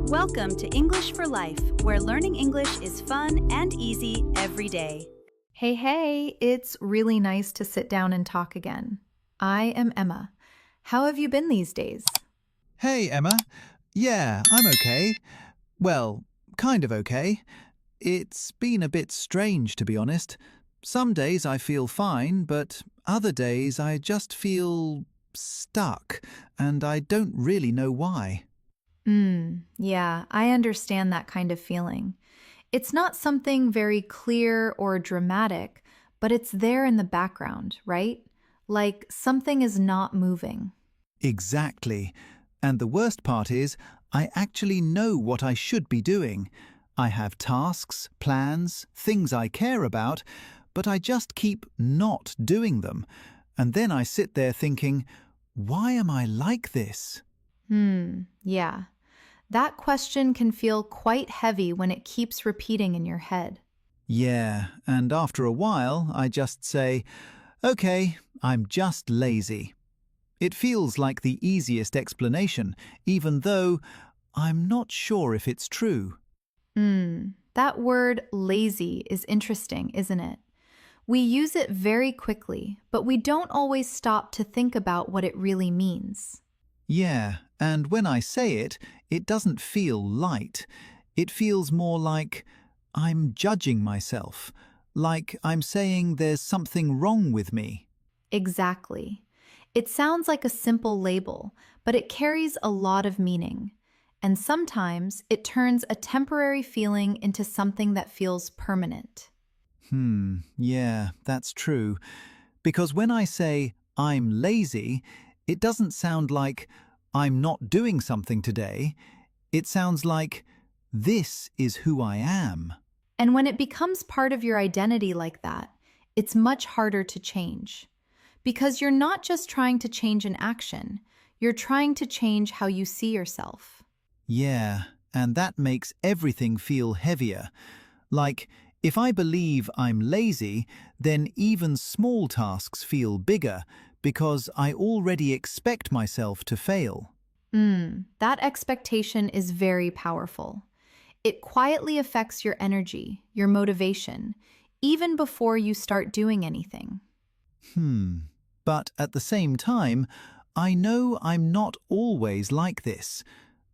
Welcome to English for Life, where learning English is fun and easy every day. Hey, it's really nice to sit down and talk again. I am Emma. How have you been these days? Hey, Emma. Yeah, I'm okay. Well, kind of okay. It's been a bit strange, to be honest. Some days I feel fine, but other days I just feel stuck, and I don't really know why. Yeah, I understand that kind of feeling. It's not something very clear or dramatic, but it's there in the background, right? Like something is not moving. Exactly. And the worst part is, I actually know what I should be doing. I have tasks, plans, things I care about, but I just keep not doing them. And then I sit there thinking, why am I like this? Yeah. That question can feel quite heavy when it keeps repeating in your head. Yeah, and after a while, I just say, okay, I'm just lazy. It feels like the easiest explanation, even though I'm not sure if it's true. That word lazy is interesting, isn't it? We use it very quickly, but we don't always stop to think about what it really means. Yeah, and when I say it, it doesn't feel light. It feels more like I'm judging myself, like I'm saying there's something wrong with me. Exactly. It sounds like a simple label, but it carries a lot of meaning. And sometimes it turns a temporary feeling into something that feels permanent. Yeah, that's true. Because when I say I'm lazy, it doesn't sound like I'm not doing something today. It sounds like this is who I am. And when it becomes part of your identity like that, it's much harder to change. Because you're not just trying to change an action, you're trying to change how you see yourself. Yeah, and that makes everything feel heavier. Like, if I believe I'm lazy, then even small tasks feel bigger because I already expect myself to fail. That expectation is very powerful. It quietly affects your energy, your motivation, even before you start doing anything. But at the same time, I know I'm not always like this.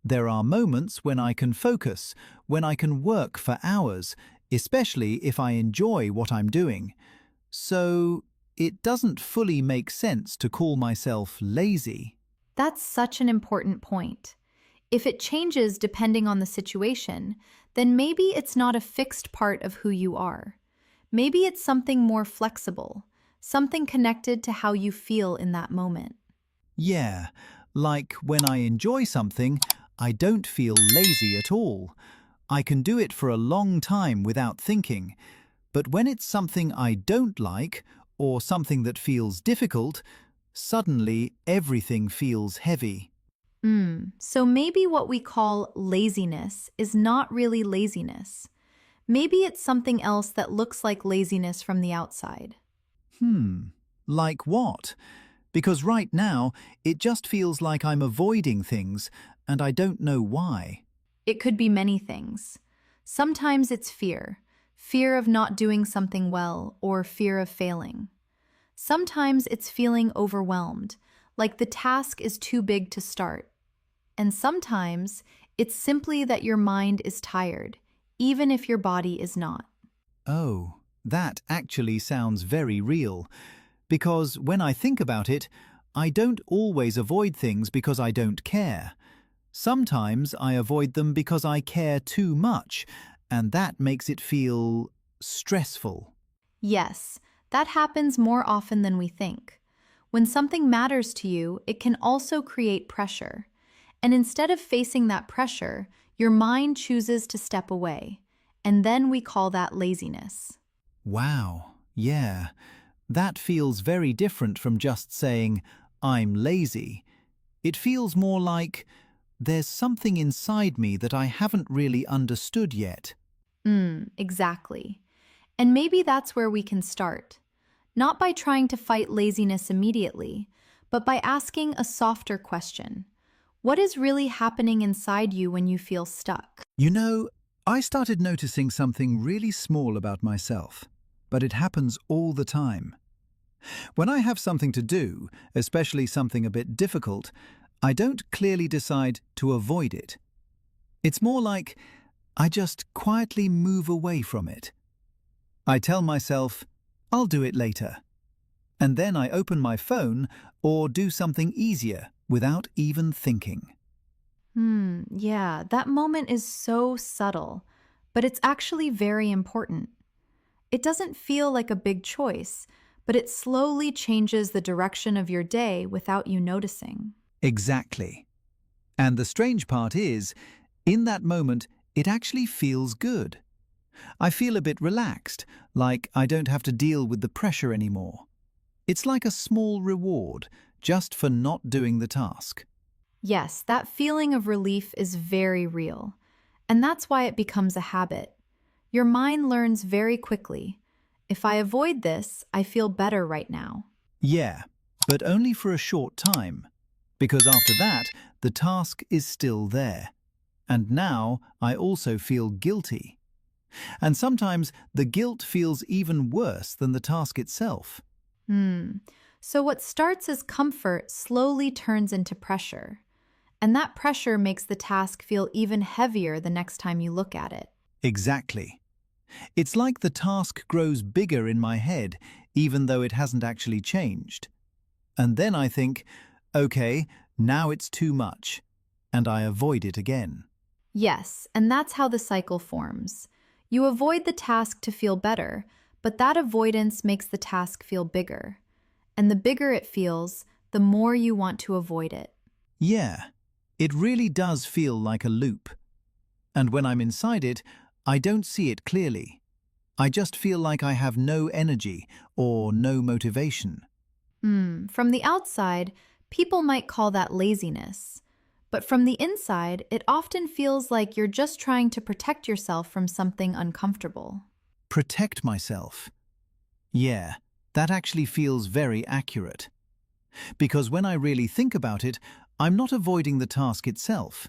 There are moments when I can focus, when I can work for hours, especially if I enjoy what I'm doing. So it doesn't fully make sense to call myself lazy. That's such an important point. If it changes depending on the situation, then maybe it's not a fixed part of who you are. Maybe it's something more flexible, something connected to how you feel in that moment. Yeah, like when I enjoy something, I don't feel lazy at all. I can do it for a long time without thinking. But when it's something I don't like, or something that feels difficult, suddenly everything feels heavy. So maybe what we call laziness is not really laziness. Maybe it's something else that looks like laziness from the outside. Like what? Because right now, it just feels like I'm avoiding things, and I don't know why. It could be many things. Sometimes it's fear, fear of not doing something well or fear of failing. Sometimes it's feeling overwhelmed, like the task is too big to start. And sometimes it's simply that your mind is tired, even if your body is not. Oh, that actually sounds very real. Because when I think about it, I don't always avoid things because I don't care. Sometimes I avoid them because I care too much, and that makes it feel stressful. Yes, that happens more often than we think. When something matters to you, it can also create pressure. And instead of facing that pressure, your mind chooses to step away. And then we call that laziness. Wow, yeah. That feels very different from just saying, I'm lazy. It feels more like there's something inside me that I haven't really understood yet. Exactly. And maybe that's where we can start. Not by trying to fight laziness immediately, but by asking a softer question. What is really happening inside you when you feel stuck? You know, I started noticing something really small about myself, but it happens all the time. When I have something to do, especially something a bit difficult, I don't clearly decide to avoid it. It's more like I just quietly move away from it. I tell myself, I'll do it later. And then I open my phone or do something easier without even thinking. Yeah, that moment is so subtle, but it's actually very important. It doesn't feel like a big choice, but it slowly changes the direction of your day without you noticing. Exactly. And the strange part is, in that moment, it actually feels good. I feel a bit relaxed, like I don't have to deal with the pressure anymore. It's like a small reward, just for not doing the task. Yes, that feeling of relief is very real, and that's why it becomes a habit. Your mind learns very quickly. If I avoid this, I feel better right now. Yeah, but only for a short time, because after that, the task is still there. And now I also feel guilty. And sometimes the guilt feels even worse than the task itself. So what starts as comfort slowly turns into pressure. And that pressure makes the task feel even heavier the next time you look at it. Exactly. It's like the task grows bigger in my head, even though it hasn't actually changed. And then I think, okay, now it's too much, and I avoid it again. Yes, and that's how the cycle forms. You avoid the task to feel better, but that avoidance makes the task feel bigger. And the bigger it feels, the more you want to avoid it. Yeah, it really does feel like a loop. And when I'm inside it, I don't see it clearly. I just feel like I have no energy or no motivation. From the outside, people might call that laziness. But from the inside, it often feels like you're just trying to protect yourself from something uncomfortable. Protect myself. Yeah, that actually feels very accurate. Because when I really think about it, I'm not avoiding the task itself.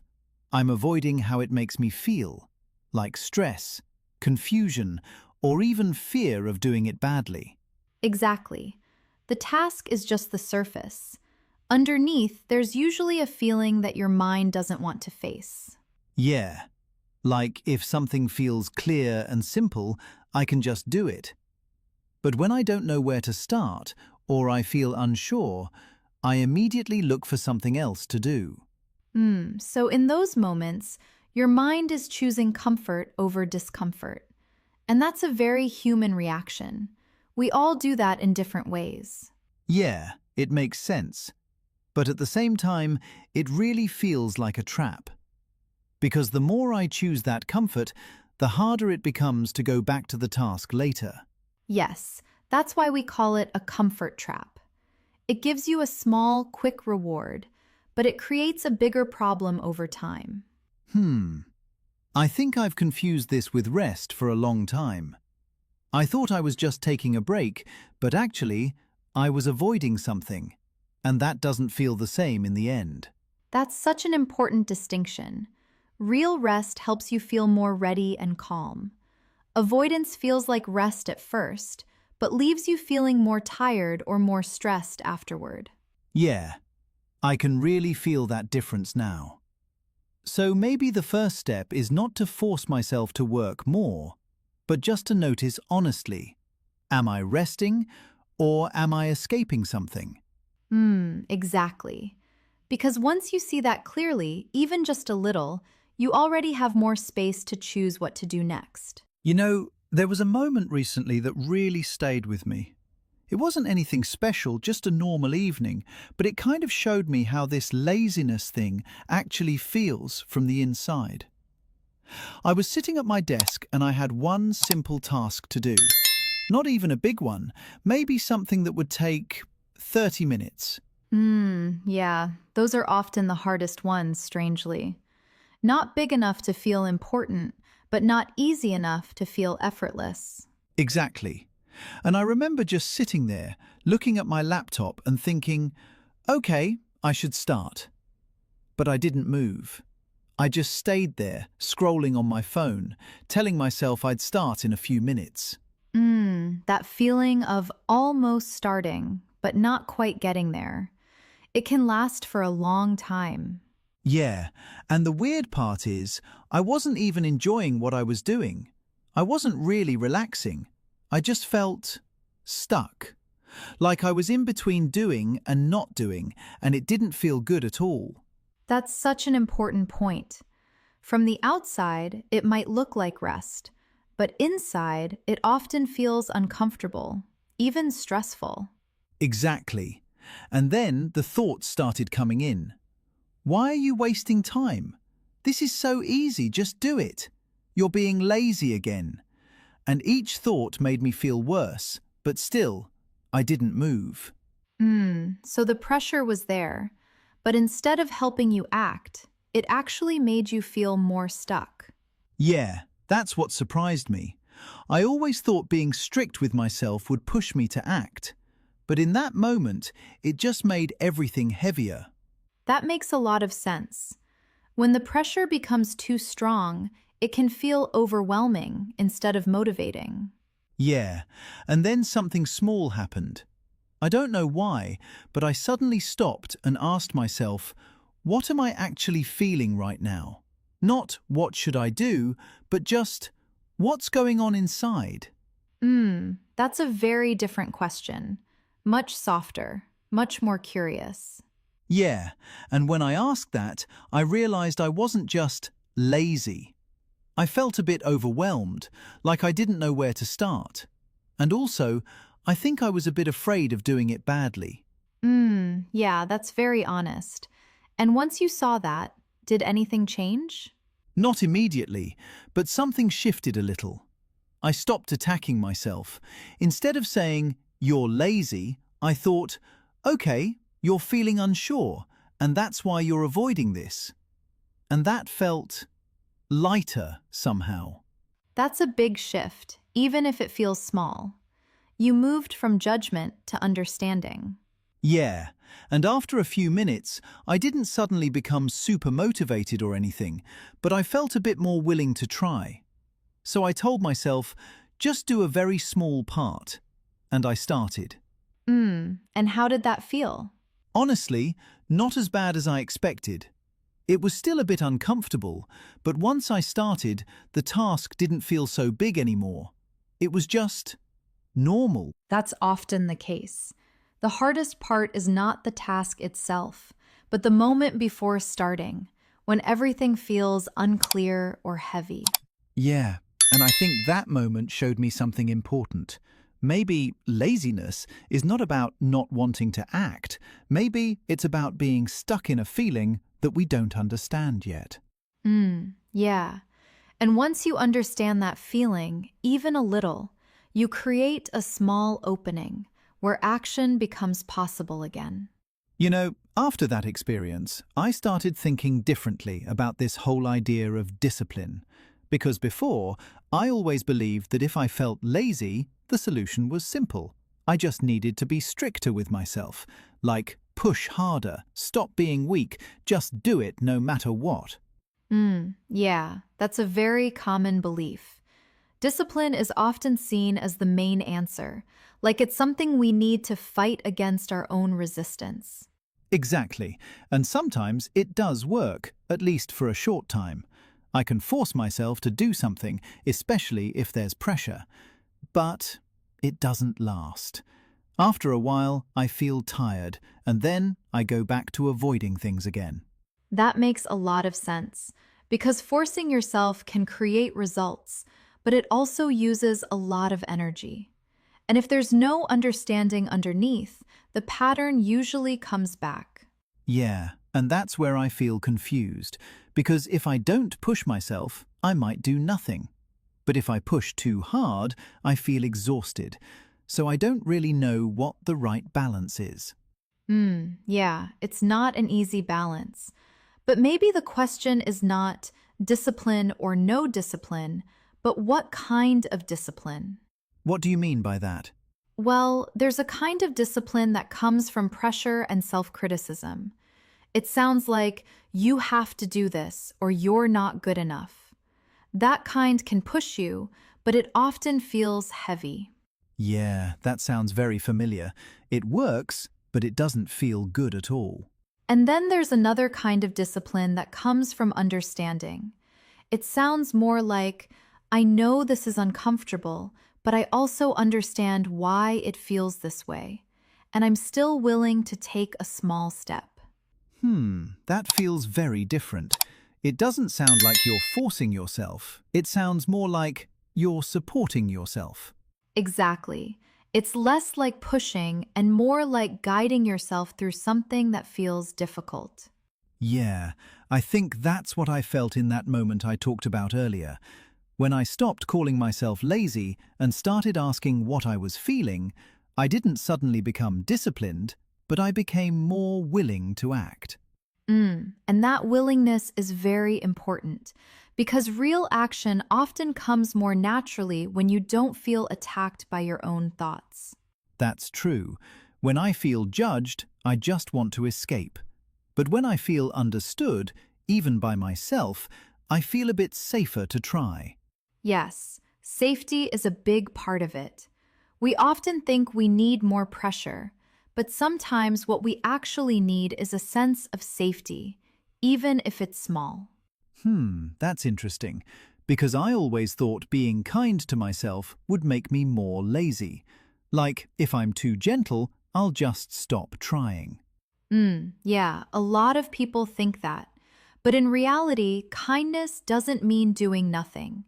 I'm avoiding how it makes me feel, like stress, confusion, or even fear of doing it badly. Exactly. The task is just the surface. Underneath, there's usually a feeling that your mind doesn't want to face. Yeah, like if something feels clear and simple, I can just do it. But when I don't know where to start, or I feel unsure, I immediately look for something else to do. So in those moments, your mind is choosing comfort over discomfort. And that's a very human reaction. We all do that in different ways. Yeah, it makes sense. But at the same time, it really feels like a trap. Because the more I choose that comfort, the harder it becomes to go back to the task later. Yes, that's why we call it a comfort trap. It gives you a small, quick reward, but it creates a bigger problem over time. I think I've confused this with rest for a long time. I thought I was just taking a break, but actually, I was avoiding something. And that doesn't feel the same in the end. That's such an important distinction. Real rest helps you feel more ready and calm. Avoidance feels like rest at first, but leaves you feeling more tired or more stressed afterward. Yeah, I can really feel that difference now. So maybe the first step is not to force myself to work more, but just to notice honestly, am I resting or am I escaping something? Exactly. Because once you see that clearly, even just a little, you already have more space to choose what to do next. You know, there was a moment recently that really stayed with me. It wasn't anything special, just a normal evening, but it kind of showed me how this laziness thing actually feels from the inside. I was sitting at my desk and I had one simple task to do. Not even a big one, maybe something that would take 30 minutes. Yeah, those are often the hardest ones, strangely. Not big enough to feel important, but not easy enough to feel effortless. Exactly. And I remember just sitting there, looking at my laptop and thinking, okay, I should start. but I didn't move. I just stayed there, scrolling on my phone, telling myself I'd start in a few minutes. That feeling of almost starting, but not quite getting there. It can last for a long time. Yeah, and the weird part is, I wasn't even enjoying what I was doing. I wasn't really relaxing. I just felt stuck. Like I was in between doing and not doing, and it didn't feel good at all. That's such an important point. From the outside, it might look like rest, but inside, it often feels uncomfortable, even stressful. Exactly. And then the thoughts started coming in. Why are you wasting time? This is so easy, just do it. You're being lazy again. And each thought made me feel worse, but still, I didn't move. So the pressure was there, but instead of helping you act, it actually made you feel more stuck. Yeah, that's what surprised me. I always thought being strict with myself would push me to act. But in that moment, it just made everything heavier. That makes a lot of sense. When the pressure becomes too strong, it can feel overwhelming instead of motivating. Yeah, and then something small happened. I don't know why, but I suddenly stopped and asked myself, what am I actually feeling right now? Not what should I do, but just what's going on inside? That's a very different question. Much softer, much more curious. Yeah, and when I asked that, I realized I wasn't just lazy. I felt a bit overwhelmed, like I didn't know where to start. And also, I think I was a bit afraid of doing it badly. Yeah, that's very honest. And once you saw that, did anything change? Not immediately, but something shifted a little. I stopped attacking myself. Instead of saying, "You're lazy," I thought, "Okay, you're feeling unsure, and that's why you're avoiding this." And that felt lighter somehow. That's a big shift, even if it feels small. You moved from judgment to understanding. Yeah, and after a few minutes, I didn't suddenly become super motivated or anything, but I felt a bit more willing to try. So I told myself, just do a very small part. And I started. And how did that feel? Honestly, not as bad as I expected. It was still a bit uncomfortable, but once I started, the task didn't feel so big anymore. It was just normal. That's often the case. The hardest part is not the task itself, but the moment before starting, when everything feels unclear or heavy. Yeah, and I think that moment showed me something important. Maybe laziness is not about not wanting to act. Maybe it's about being stuck in a feeling that we don't understand yet. Yeah. And once you understand that feeling, even a little, you create a small opening where action becomes possible again. You know, after that experience, I started thinking differently about this whole idea of discipline. Because before, I always believed that if I felt lazy, the solution was simple. I just needed to be stricter with myself. Like, push harder, stop being weak, just do it no matter what. Yeah, that's a very common belief. Discipline is often seen as the main answer, like it's something we need to fight against our own resistance. Exactly, and sometimes it does work, at least for a short time. I can force myself to do something, especially if there's pressure. But it doesn't last. After a while, I feel tired, and then I go back to avoiding things again. That makes a lot of sense, because forcing yourself can create results, but it also uses a lot of energy. And if there's no understanding underneath, the pattern usually comes back. Yeah, and that's where I feel confused, because if I don't push myself, I might do nothing. But if I push too hard, I feel exhausted, so I don't really know what the right balance is. Yeah, it's not an easy balance. But maybe the question is not discipline or no discipline, but what kind of discipline? What do you mean by that? Well, there's a kind of discipline that comes from pressure and self-criticism. It sounds like, you have to do this or you're not good enough. That kind can push you, but it often feels heavy. Yeah, that sounds very familiar. It works, but it doesn't feel good at all. And then there's another kind of discipline that comes from understanding. It sounds more like, I know this is uncomfortable, but I also understand why it feels this way, and I'm still willing to take a small step. That feels very different. It doesn't sound like you're forcing yourself. It sounds more like you're supporting yourself. Exactly. It's less like pushing and more like guiding yourself through something that feels difficult. Yeah, I think that's what I felt in that moment I talked about earlier. When I stopped calling myself lazy and started asking what I was feeling, I didn't suddenly become disciplined, but I became more willing to act. And that willingness is very important because real action often comes more naturally when you don't feel attacked by your own thoughts. That's true. When I feel judged, I just want to escape. But when I feel understood, even by myself, I feel a bit safer to try. Yes, safety is a big part of it. We often think we need more pressure, but sometimes what we actually need is a sense of safety, even if it's small. That's interesting, because I always thought being kind to myself would make me more lazy. Like, if I'm too gentle, I'll just stop trying. Yeah, a lot of people think that. But in reality, kindness doesn't mean doing nothing.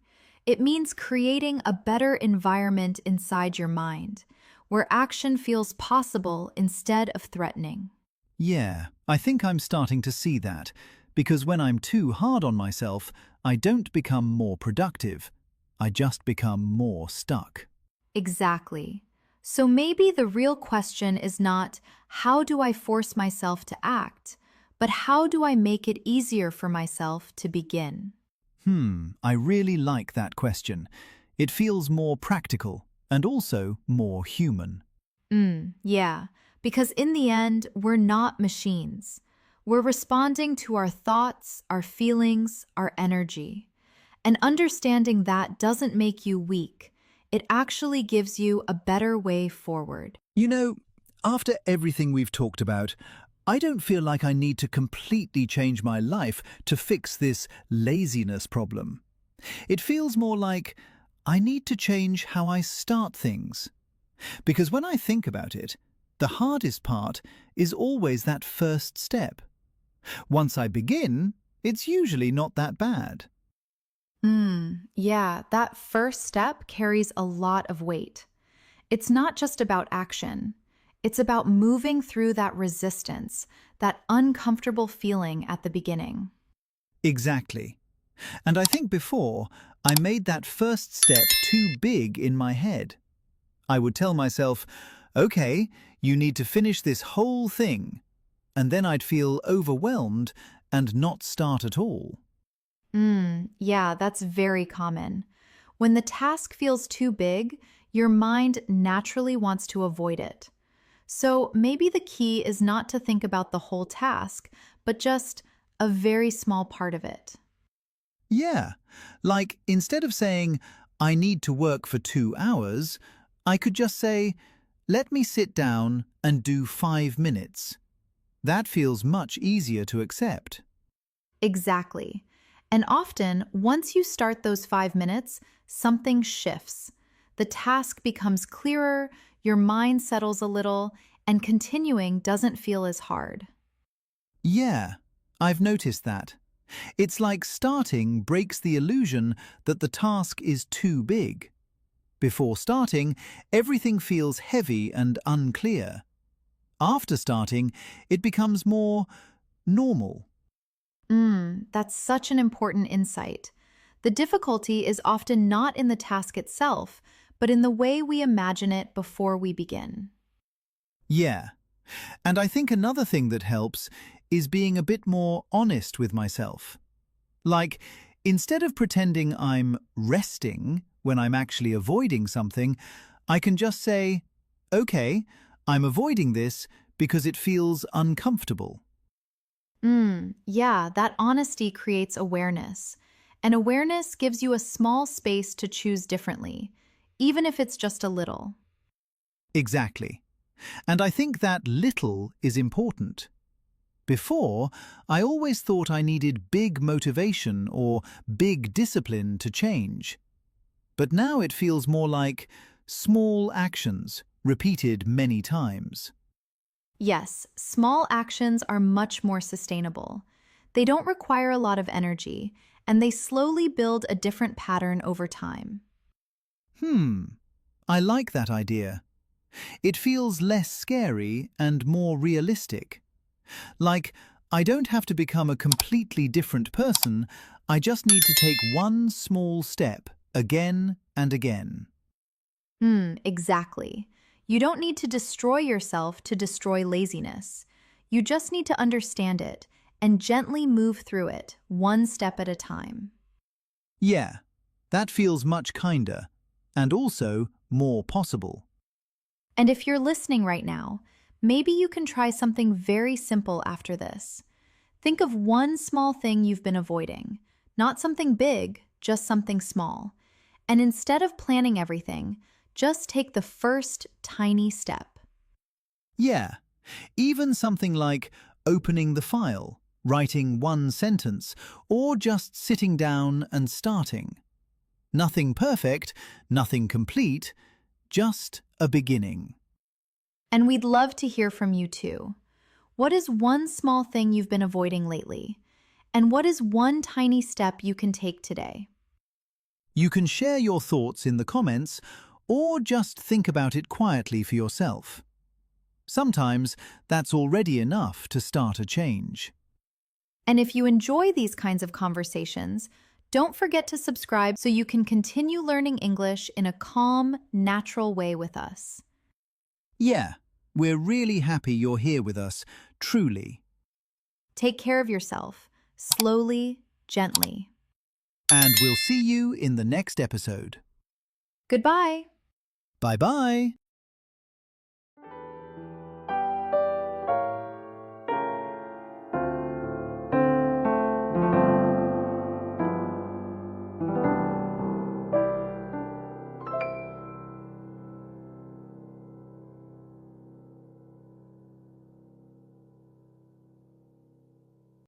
It means creating a better environment inside your mind, where action feels possible instead of threatening. Yeah, I think I'm starting to see that, because when I'm too hard on myself, I don't become more productive. I just become more stuck. Exactly. So maybe the real question is not, how do I force myself to act, but how do I make it easier for myself to begin? I really like that question. It feels more practical and also more human. Yeah, because in the end, we're not machines. We're responding to our thoughts, our feelings, our energy. And understanding that doesn't make you weak. It actually gives you a better way forward. You know, after everything we've talked about, I don't feel like I need to completely change my life to fix this laziness problem. It feels more like I need to change how I start things. Because when I think about it, the hardest part is always that first step. Once I begin, it's usually not that bad. Yeah, that first step carries a lot of weight. It's not just about action. It's about moving through that resistance, that uncomfortable feeling at the beginning. Exactly. And I think before, I made that first step too big in my head. I would tell myself, okay, you need to finish this whole thing. And then I'd feel overwhelmed and not start at all. Yeah, that's very common. When the task feels too big, your mind naturally wants to avoid it. So maybe the key is not to think about the whole task, but just a very small part of it. Yeah, like instead of saying, I need to work for 2 hours, I could just say, let me sit down and do 5 minutes. That feels much easier to accept. Exactly. And often, once you start those 5 minutes, something shifts. The task becomes clearer, your mind settles a little, and continuing doesn't feel as hard. Yeah, I've noticed that. It's like starting breaks the illusion that the task is too big. Before starting, everything feels heavy and unclear. After starting, it becomes more normal. That's such an important insight. The difficulty is often not in the task itself, but in the way we imagine it before we begin. Yeah. And I think another thing that helps is being a bit more honest with myself. Like, instead of pretending I'm resting when I'm actually avoiding something, I can just say, okay, I'm avoiding this because it feels uncomfortable. Yeah, that honesty creates awareness. And awareness gives you a small space to choose differently, even if it's just a little. Exactly. And I think that little is important. Before, I always thought I needed big motivation or big discipline to change. But now it feels more like small actions repeated many times. Yes, small actions are much more sustainable. They don't require a lot of energy, and they slowly build a different pattern over time. Hmm, I like that idea. It feels less scary and more realistic. Like, I don't have to become a completely different person, I just need to take one small step again and again. Exactly. You don't need to destroy yourself to destroy laziness. You just need to understand it and gently move through it, one step at a time. Yeah, that feels much kinder and also more possible. And if you're listening right now, maybe you can try something very simple after this. Think of one small thing you've been avoiding, not something big, just something small. And instead of planning everything, just take the first tiny step. Yeah, even something like opening the file, writing one sentence, or just sitting down and starting. Nothing perfect, nothing complete, just a beginning. And we'd love to hear from you too. What is one small thing you've been avoiding lately? And what is one tiny step you can take today? You can share your thoughts in the comments or just think about it quietly for yourself. Sometimes that's already enough to start a change. And if you enjoy these kinds of conversations, don't forget to subscribe so you can continue learning English in a calm, natural way with us. Yeah, we're really happy you're here with us, truly. Take care of yourself, slowly, gently. And we'll see you in the next episode. Goodbye. Bye-bye.